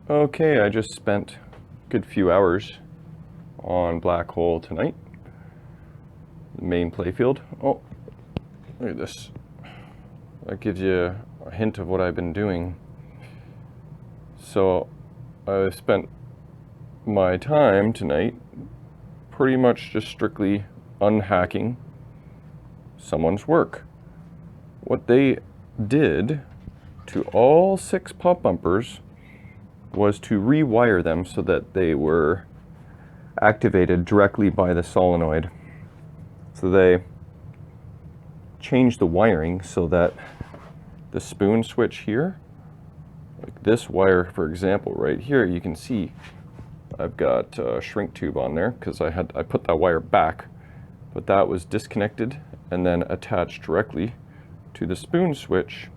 Okay, I just spent a good few hours on Black Hole tonight, the main playfield. Oh, look at this. That gives you a hint of what I've been doing. So I spent my time tonight pretty much just strictly unhacking someone's work. What they did to all 6 pop bumpers was to rewire them so that they were activated directly by the solenoid. So they changed the wiring so that the spoon switch here, like this wire for example right here, you can see I've got a shrink tube on there because I put that wire back, but that was disconnected and then attached directly to the spoon switch.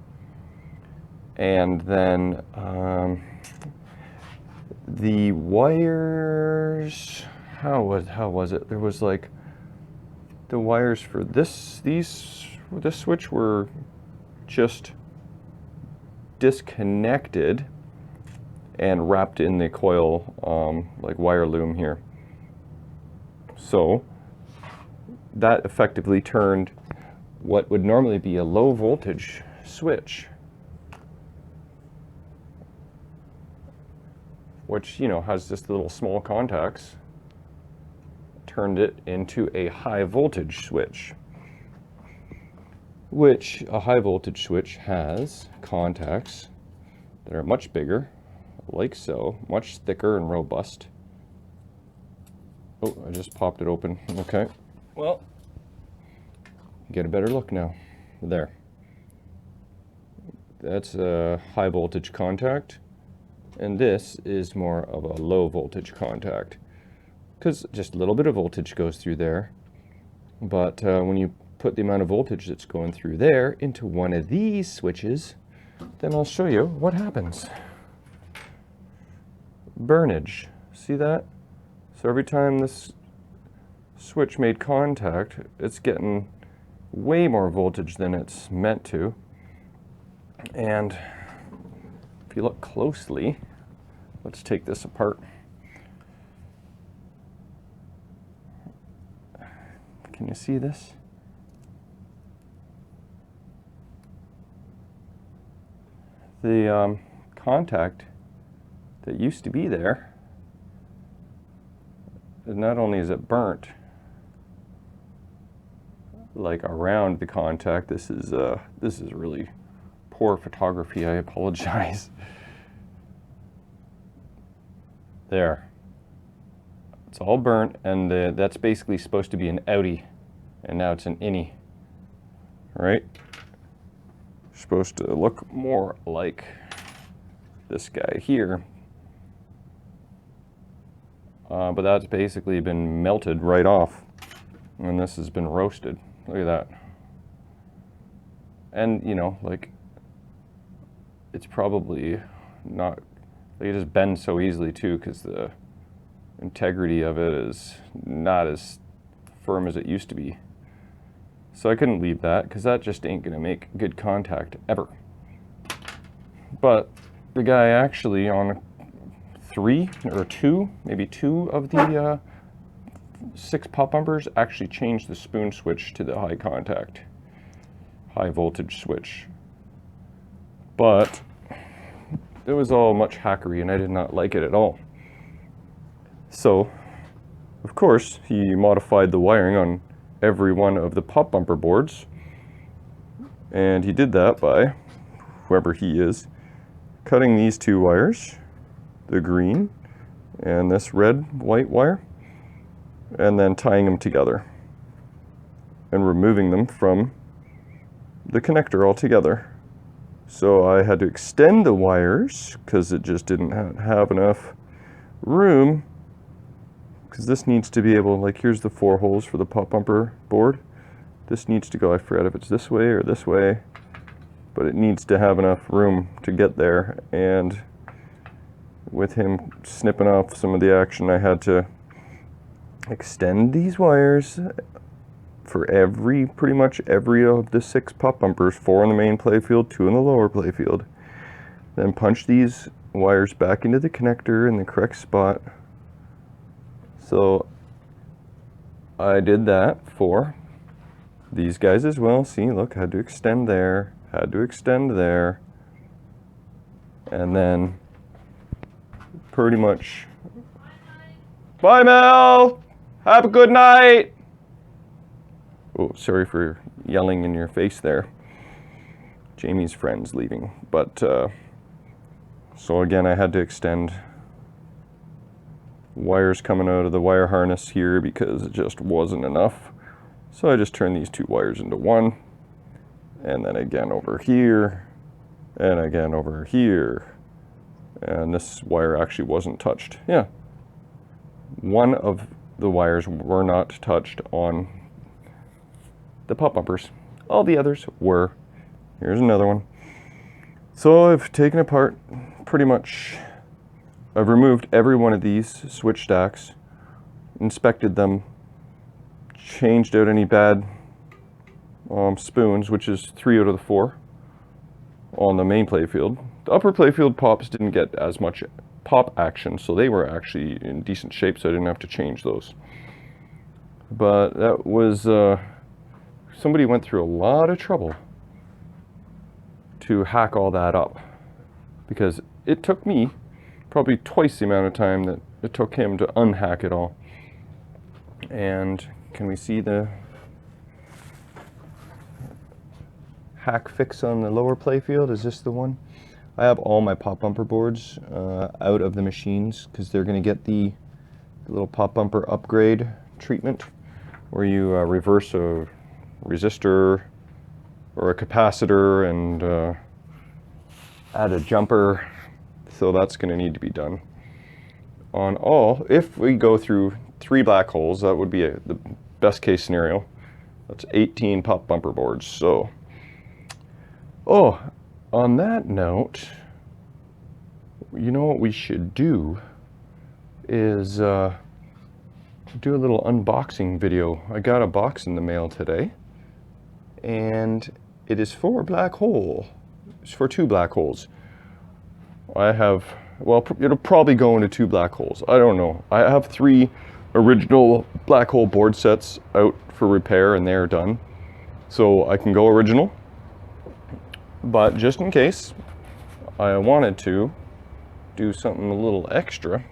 And then the wires, how was it? There was like the wires for this switch were just disconnected and wrapped in the coil like wire loom here. So that effectively turned what would normally be a low voltage switch, which, you know, has just little small contacts, turned it into a high voltage switch, which a high voltage switch has contacts that are much bigger, like so, much thicker and robust. Oh, I just popped it open. Okay, well, get a better look now. There. That's a high voltage contact, and this is more of a low voltage contact, because just a little bit of voltage goes through there. But when you put the amount of voltage that's going through there into one of these switches, then I'll show you what happens. Burnage. See that? So every time this switch made contact, it's getting way more voltage than it's meant to. And if you look closely, let's take this apart. Can you see this? The contact that used to be there, not only is it burnt like around the contact, this is really poor photography, I apologize. There. It's all burnt, and that's basically supposed to be an outie, and now it's an innie. Right? Supposed to look more like this guy here. But that's basically been melted right off, and this has been roasted. Look at that. And, you know, like, it's probably not, like, it just bends so easily too, because the integrity of it is not as firm as it used to be. So I couldn't leave that, because that just ain't gonna make good contact ever. But the guy actually on 3 or 2, maybe 2 of the 6 pop bumpers actually changed the spoon switch to the high contact, high voltage switch. But it was all much hackery, and I did not like it at all. So, of course, he modified the wiring on every one of the pop bumper boards, and he did that by, whoever he is, cutting these 2 wires, the green and this red white wire, and then tying them together and removing them from the connector altogether. So I had to extend the wires because it just didn't have enough room, because this needs to be able, like, here's the 4 holes for the pop bumper board. This needs to go, I forget if it's this way or this way, but it needs to have enough room to get there. And with him snipping off some of the action, I had to extend these wires for pretty much every of the 6 pop bumpers, 4 in the main playfield, 2 in the lower playfield. Then punch these wires back into the connector in the correct spot. So I did that for these guys as well. See, look, had to extend there, had to extend there, and then pretty much, bye Mel, have a good night. Oh, sorry for yelling in your face there. Jamie's friend's leaving, but so again, I had to extend wires coming out of the wire harness here because it just wasn't enough. So I just turned these two wires into one, and then again over here, and again over here. And this wire actually wasn't touched. Yeah, one of the wires were not touched on the pop bumpers. All the others were. Here's another one. So I've taken apart pretty much, I've removed every one of these switch stacks, inspected them, changed out any bad spoons, which is 3 out of the 4 on the main playfield. The upper playfield pops didn't get as much pop action, so they were actually in decent shape, so I didn't have to change those. But that was, somebody went through a lot of trouble to hack all that up, because it took me probably twice the amount of time that it took him to unhack it all. And can we see the hack fix on the lower playfield? Is this the one? I have all my pop bumper boards out of the machines because they're going to get the little pop bumper upgrade treatment where you reverse a resistor or a capacitor and add a jumper. So that's going to need to be done on all. If we go through 3 black holes, that would be the best case scenario. That's 18 pop bumper boards. So, oh, on that note, you know what we should do is do a little unboxing video. I got a box in the mail today, and it is for a black hole. It's for 2 black holes. I have, well, it'll probably go into 2 black holes. I don't know. I have 3 original black hole board sets out for repair, and they're done. So I can go original. But just in case I wanted to do something a little extra,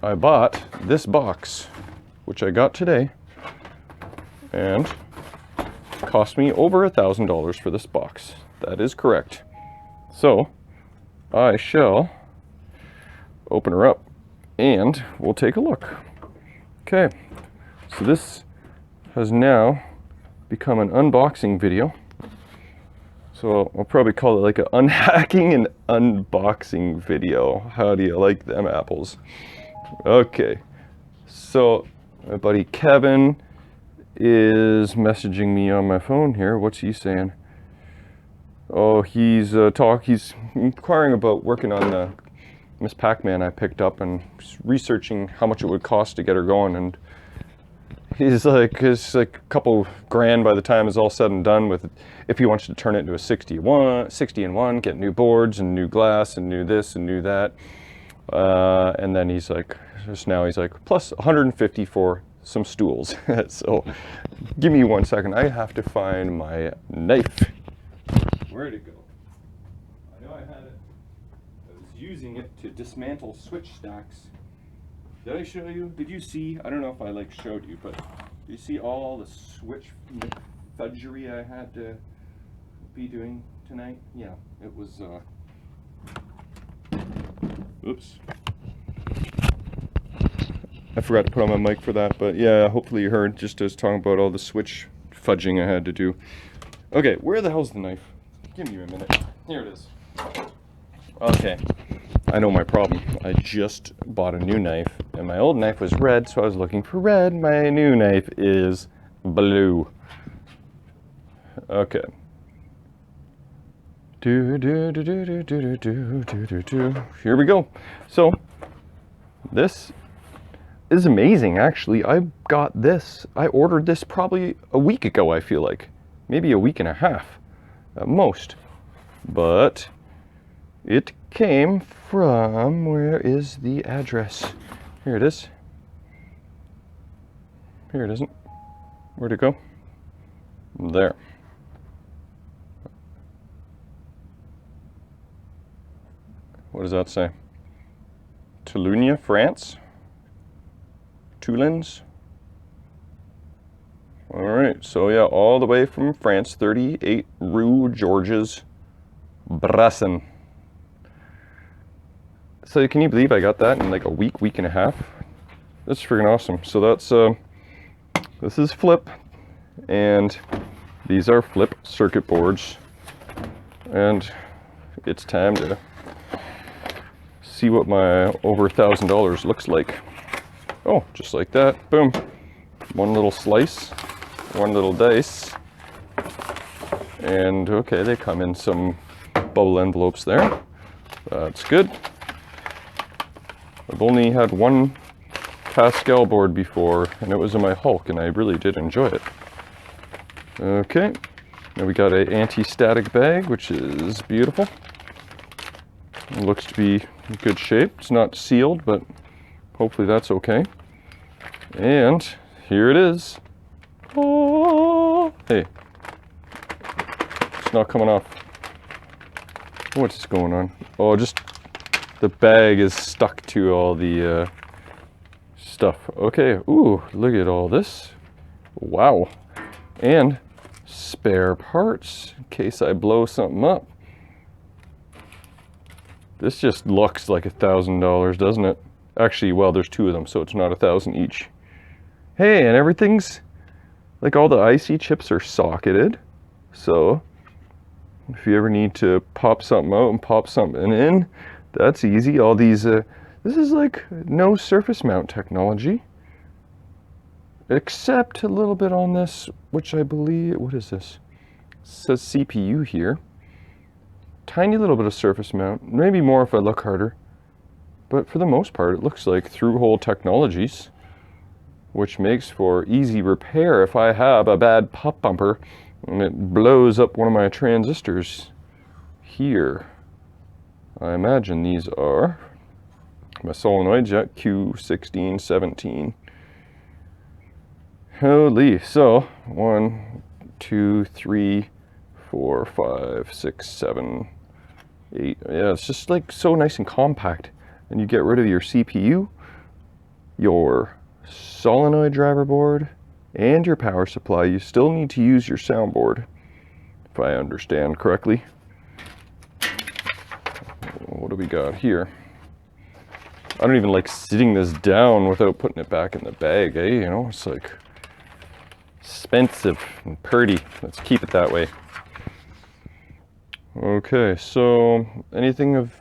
I bought this box, which I got today, and cost me over $1,000 for this box. That is correct. So I shall open her up and we'll take a look. Okay, so this has now become an unboxing video. So I'll probably call it like an unhacking and unboxing video. How do you like them apples? Okay, so my buddy Kevin is messaging me on my phone here. What's he saying? Oh, he's inquiring about working on the Miss Pac-Man I picked up and researching how much it would cost to get her going. And he's like, it's like a couple grand by the time it's all said and done with, if he wants to turn it into a 60 and 1, get new boards and new glass and new this and new that. And then he's like, just now he's like, plus 150 for some stools. So give me 1 second. I have to find my knife. Where'd it go? I know I had it. I was using it to dismantle switch stacks. Did I show you? Did you see? I don't know if I like showed you, but you see all the switch fudgery I had to be doing tonight? Yeah, it was, oops. I forgot to put on my mic for that, but yeah, hopefully you heard just as talking about all the switch fudging I had to do. Okay, where the hell's the knife? Give me a minute. Here it is. Okay, I know my problem. I just bought a new knife, and my old knife was red, so I was looking for red. My new knife is blue. Okay. Here we go. So, this is amazing, actually. I got this. I ordered this probably a week ago, I feel like. Maybe a week and a half at most. But it came from, where is the address? Here it is. Here it isn't. Where'd it go? There. What does that say? Toulogne, France? Toulons? All right, so yeah, all the way from France, 38 Rue Georges, Brassin. So can you believe I got that in like a week and a half? That's freaking awesome. So that's, this is flip, and these are flip circuit boards. And it's time to see what my over $1,000 looks like. Oh, just like that, boom. One little slice, one little dice. And okay, they come in some bubble envelopes there. That's good. I've only had one Pascal board before, and it was in my Hulk, and I really did enjoy it. Okay, now we got an anti-static bag, which is beautiful. It looks to be in good shape. It's not sealed, but hopefully that's okay. And here it is. Oh, hey, it's not coming off. What's going on? Oh, just the bag is stuck to all the stuff. Okay, ooh, look at all this. Wow. And spare parts in case I blow something up. This just looks like $1,000, doesn't it? Actually, well, there's two of them, so it's not 1,000 each. Hey, and everything's, like all the IC chips are socketed. So if you ever need to pop something out and pop something in, that's easy. All these, this is like no surface mount technology. Except a little bit on this, which I believe, what is this? It says CPU here. Tiny little bit of surface mount, maybe more if I look harder. But for the most part, it looks like through-hole technologies, which makes for easy repair if I have a bad pop bumper and it blows up one of my transistors here. I imagine these are my solenoids, yeah, Q16, 17. Holy, so 1, 2, 3, 4, 5, 6, 7, 8. Yeah, it's just like so nice and compact. And you get rid of your CPU, your solenoid driver board, and your power supply. You still need to use your soundboard, if I understand correctly. What do we got here? I don't even like sitting this down without putting it back in the bag, eh? You know, it's like expensive and pretty. Let's keep it that way. Okay, so anything of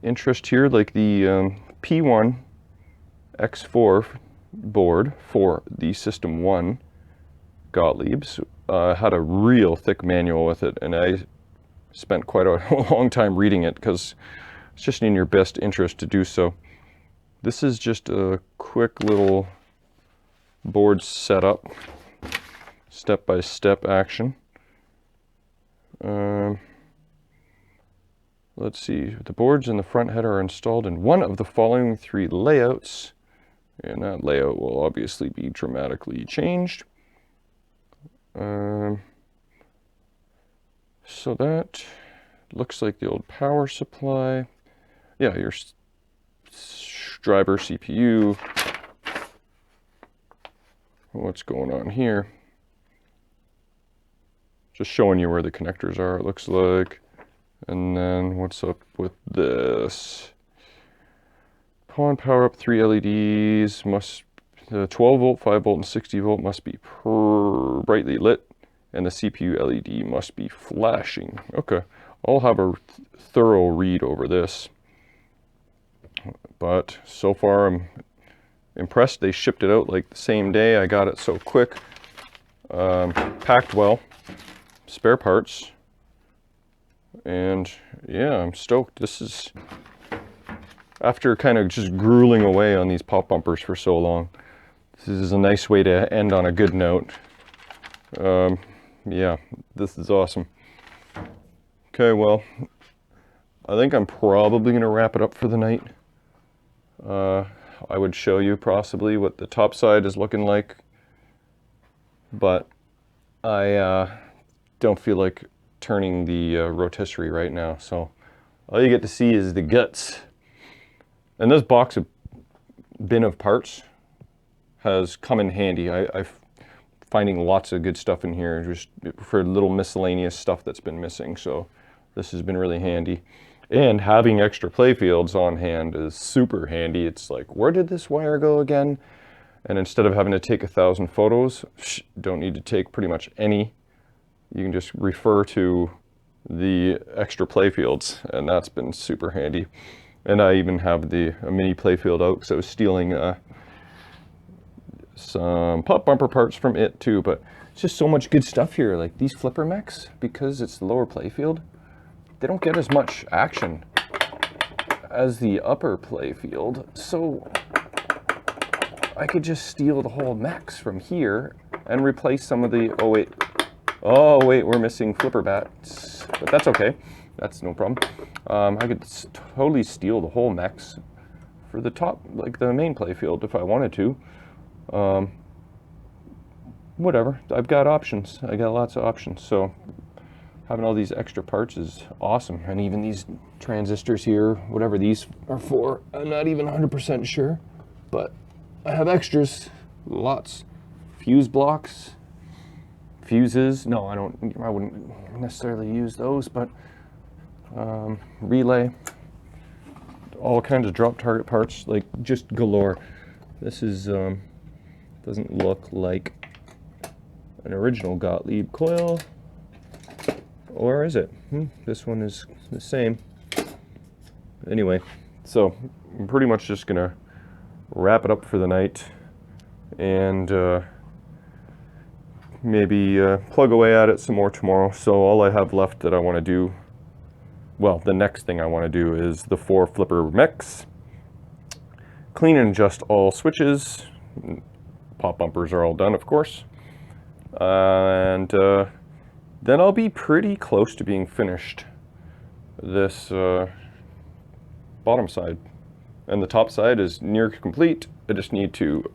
interest here, like the P1 X4 board for the System 1 Gottlieb's had a real thick manual with it, and I spent quite a long time reading it because it's just in your best interest to do so. This is just a quick little board setup, step-by-step action. Let's see, the boards in the front header are installed in one of the following 3 layouts, and that layout will obviously be dramatically changed. So that looks like the old power supply. Yeah, your driver CPU. What's going on here? Just showing you where the connectors are, it looks like. And then what's up with this? Upon power up 3 LEDs must, the 12 volt, 5 volt, and 60 volt must be brightly lit, and the CPU LED must be flashing. Okay, I'll have a thorough read over this. But so far I'm impressed. They shipped it out like the same day. I got it so quick. Packed well. Spare parts. And yeah, I'm stoked. This is, after kind of just grueling away on these pop bumpers for so long, this is a nice way to end on a good note. Yeah, this is awesome. Okay, well, I think I'm probably going to wrap it up for the night. I would show you possibly what the top side is looking like, but I don't feel like turning the rotisserie right now, so all you get to see is the guts. And this bin of parts has come in handy. I'm finding lots of good stuff in here just for little miscellaneous stuff that's been missing, so this has been really handy. And having extra playfields on hand is super handy. It's like, where did this wire go again? And instead of having to take 1,000 photos, don't need to take pretty much any. You can just refer to the extra playfields, and that's been super handy. And I even have a mini playfield out because I was stealing some pop bumper parts from it too. But it's just so much good stuff here. Like these flipper mechs, because it's the lower playfield, they don't get as much action as the upper playfield. So I could just steal the whole mechs from here and replace some of the, oh wait, we're missing flipper bats, but that's okay. That's no problem. I could totally steal the whole mechs for the top, like the main playfield if I wanted to. Whatever, I've got options. I got lots of options, so having all these extra parts is awesome. And even these transistors here, whatever these are for, I'm not even 100% sure, but I have extras, lots. Fuse blocks, fuses, no, I wouldn't necessarily use those, but relay, all kinds of drop target parts, like just galore. This is, doesn't look like an original Gottlieb coil. Or is it? This one is the same. Anyway, so I'm pretty much just gonna wrap it up for the night and maybe plug away at it some more tomorrow. So all I have left that I want to do, well, the next thing I want to do is the 4 flipper mechs, clean and adjust all switches. Pop bumpers are all done, of course, and then I'll be pretty close to being finished this bottom side. And the top side is near complete. I just need to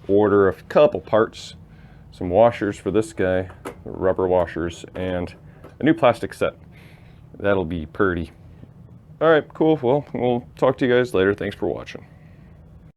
order a couple parts, some washers for this guy, rubber washers, and a new plastic set. That'll be pretty. All right, cool. Well, we'll talk to you guys later. Thanks for watching.